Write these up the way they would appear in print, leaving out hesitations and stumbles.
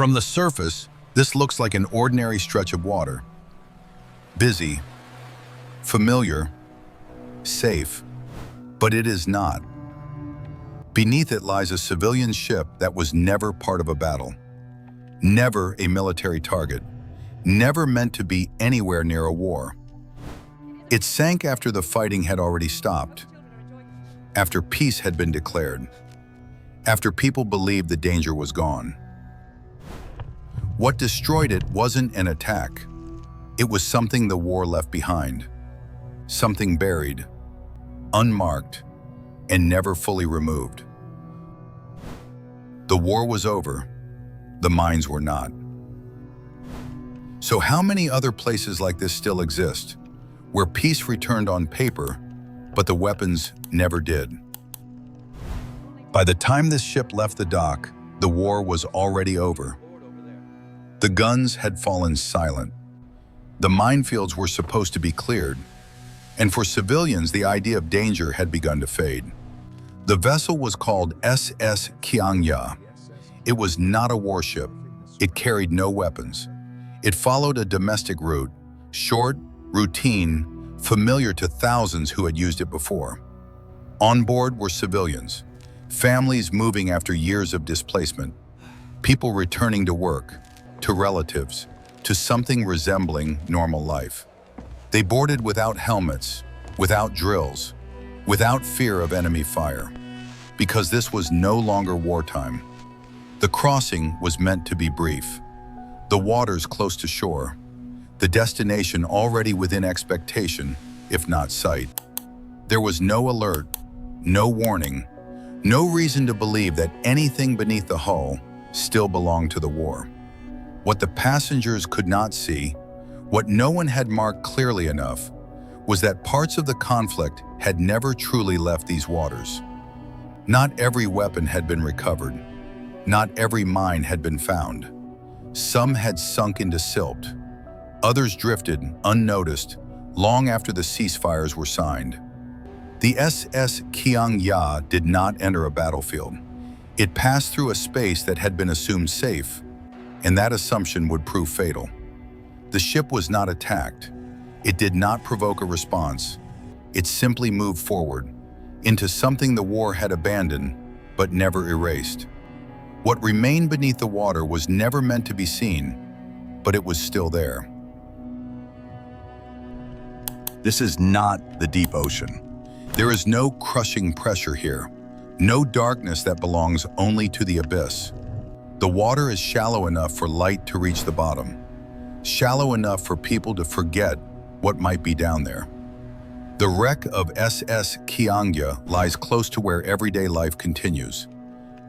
From the surface, this looks like an ordinary stretch of water. Busy, familiar, safe, but it is not. Beneath it lies a civilian ship that was never part of a battle, never a military target, never meant to be anywhere near a war. It sank after the fighting had already stopped, after peace had been declared, after people believed the danger was gone. What destroyed it wasn't an attack. It was something the war left behind, something buried, unmarked, and never fully removed. The war was over. The mines were not. So how many other places like this still exist, where peace returned on paper, but the weapons never did? By the time this ship left the dock, the war was already over. The guns had fallen silent. The minefields were supposed to be cleared, and for civilians, the idea of danger had begun to fade. The vessel was called SS Kiangya. It was not a warship. It carried no weapons. It followed a domestic route, short, routine, familiar to thousands who had used it before. On board were civilians, families moving after years of displacement, people returning to work, to relatives, to something resembling normal life. They boarded without helmets, without drills, without fear of enemy fire, because this was no longer wartime. The crossing was meant to be brief. The waters close to shore, the destination already within expectation, if not sight. There was no alert, no warning, no reason to believe that anything beneath the hull still belonged to the war. What the passengers could not see, what no one had marked clearly enough, was that parts of the conflict had never truly left these waters. Not every weapon had been recovered. Not every mine had been found. Some had sunk into silt. Others drifted, unnoticed, long after the ceasefires were signed. The SS Kiangya did not enter a battlefield. It passed through a space that had been assumed safe, and that assumption would prove fatal. The ship was not attacked. It did not provoke a response. It simply moved forward, into something the war had abandoned, but never erased. What remained beneath the water was never meant to be seen, but it was still there. This is not the deep ocean. There is no crushing pressure here, no darkness that belongs only to the abyss. The water is shallow enough for light to reach the bottom, shallow enough for people to forget what might be down there. The wreck of SS Kiangya lies close to where everyday life continues,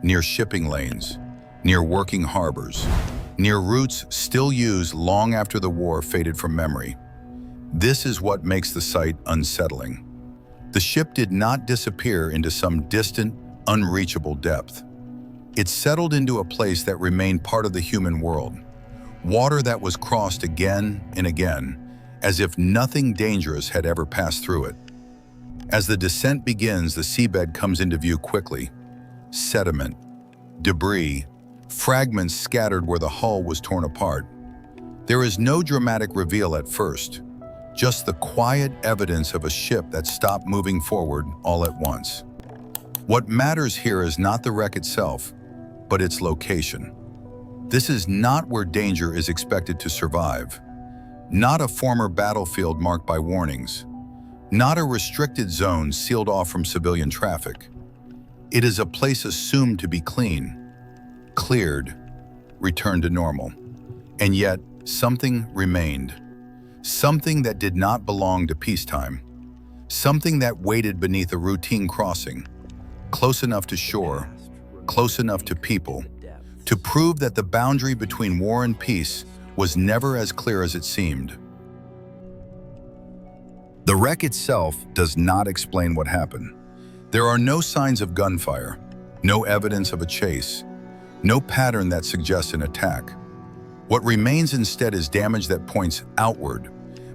near shipping lanes, near working harbors, near routes still used long after the war faded from memory. This is what makes the site unsettling. The ship did not disappear into some distant, unreachable depth. It settled into a place that remained part of the human world, water that was crossed again and again, as if nothing dangerous had ever passed through it. As the descent begins, the seabed comes into view quickly. Sediment, debris, fragments scattered where the hull was torn apart. There is no dramatic reveal at first, just the quiet evidence of a ship that stopped moving forward all at once. What matters here is not the wreck itself, but its location. This is not where danger is expected to survive, not a former battlefield marked by warnings, not a restricted zone sealed off from civilian traffic. It is a place assumed to be clean, cleared, returned to normal. And yet, something remained. Something that did not belong to peacetime. Something that waited beneath a routine crossing, close enough to shore, close enough to people, to prove that the boundary between war and peace was never as clear as it seemed. The wreck itself does not explain what happened. There are no signs of gunfire, no evidence of a chase, no pattern that suggests an attack. What remains instead is damage that points outward,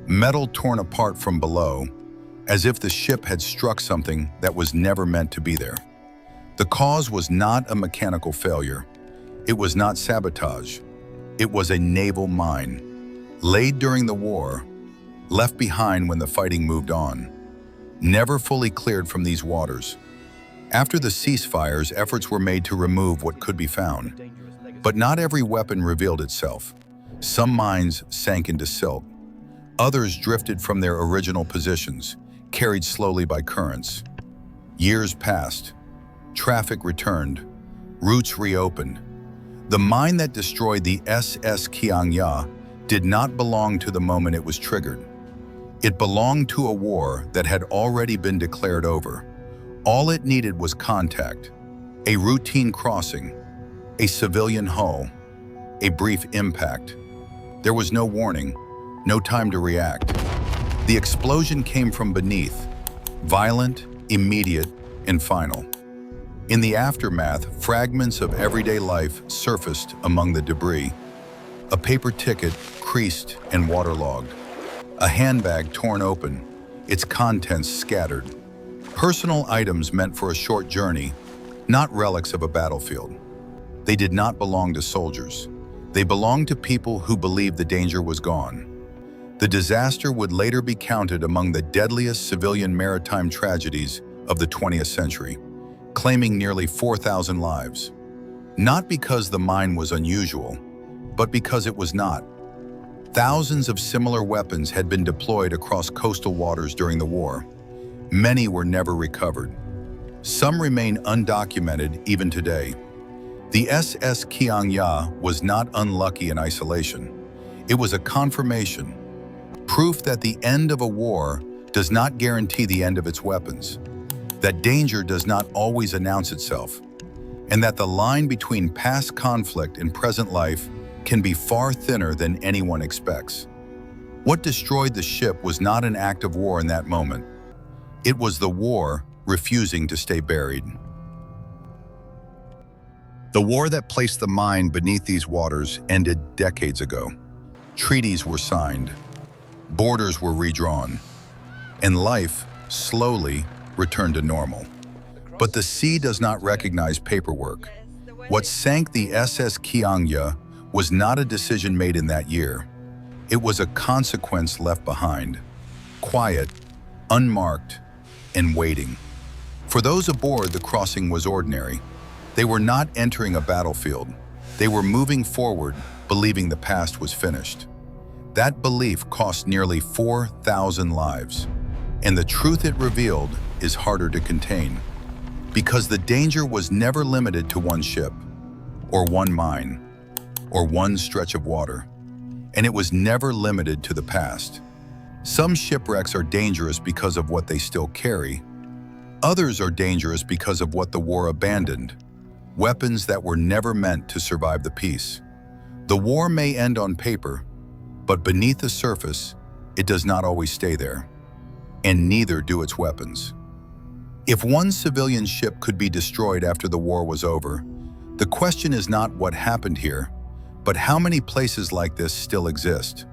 metal torn apart from below, as if the ship had struck something that was never meant to be there. The cause was not a mechanical failure. It was not sabotage. It was a naval mine, laid during the war, left behind when the fighting moved on, never fully cleared from these waters. After the ceasefires, efforts were made to remove what could be found. But not every weapon revealed itself. Some mines sank into silt. Others drifted from their original positions, carried slowly by currents. Years passed. Traffic returned. Routes reopened. The mine that destroyed the SS Kiangya did not belong to the moment it was triggered. It belonged to a war that had already been declared over. All it needed was contact, a routine crossing, a civilian hull, a brief impact. There was no warning, no time to react. The explosion came from beneath, violent, immediate, and final. In the aftermath, fragments of everyday life surfaced among the debris. A paper ticket creased and waterlogged. A handbag torn open, its contents scattered. Personal items meant for a short journey, not relics of a battlefield. They did not belong to soldiers. They belonged to people who believed the danger was gone. The disaster would later be counted among the deadliest civilian maritime tragedies of the 20th century, claiming nearly 4,000 lives. Not because the mine was unusual, but because it was not. Thousands of similar weapons had been deployed across coastal waters during the war. Many were never recovered. Some remain undocumented even today. The SS Kiangya was not unlucky in isolation. It was a confirmation, proof that the end of a war does not guarantee the end of its weapons, that danger does not always announce itself, and that the line between past conflict and present life can be far thinner than anyone expects. What destroyed the ship was not an act of war in that moment. It was the war refusing to stay buried. The war that placed the mine beneath these waters ended decades ago. Treaties were signed, borders were redrawn, and life slowly returned to normal. But the sea does not recognize paperwork. What sank the SS Kiangya was not a decision made in that year. It was a consequence left behind, quiet, unmarked, and waiting. For those aboard, the crossing was ordinary. They were not entering a battlefield. They were moving forward, believing the past was finished. That belief cost nearly 4,000 lives. And the truth it revealed is harder to contain. Because the danger was never limited to one ship, or one mine, or one stretch of water. And it was never limited to the past. Some shipwrecks are dangerous because of what they still carry. Others are dangerous because of what the war abandoned. Weapons that were never meant to survive the peace. The war may end on paper, but beneath the surface, it does not always stay there. And neither do its weapons. If one civilian ship could be destroyed after the war was over, the question is not what happened here, but how many places like this still exist.